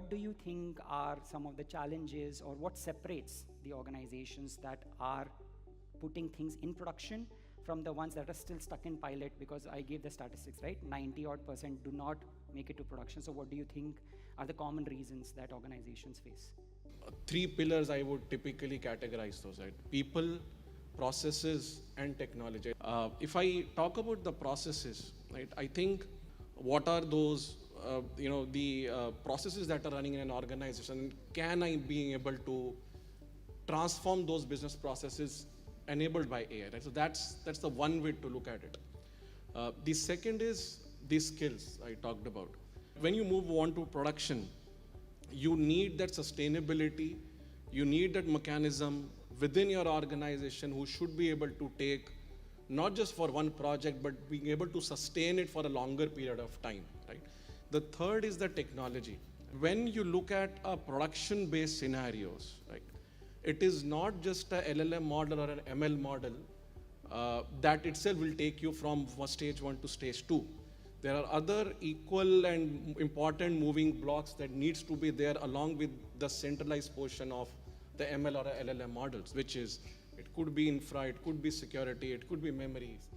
what do you think are some of the challenges, or what separates the organizations that are putting things in production from the ones that are still stuck in pilot? Because I gave the statistics, right? 90% do not make it to production. So what do you think are the common reasons that organizations face? Three pillars I would typically categorize those, right? People, processes, and technology. If I talk about the processes, right, I think what are those, the processes that are running in an organization? Can I be able to transform those business processes enabled by AI? Right? So that's the one way to look at it. The second is the skills I talked about. When you move on to production, you need that sustainability, you need that mechanism within your organization who should be able to take not just for one project, but being able to sustain it for a longer period of time, right? The third is the technology. When you look at a production-based scenarios, right, it is not just a LLM model or an ML model that itself will take you from stage 1 to stage 2. There are other equal and important moving blocks that needs to be there along with the centralized portion of the ML or LLM models, which is, it could be infra, it could be security, it could be memories.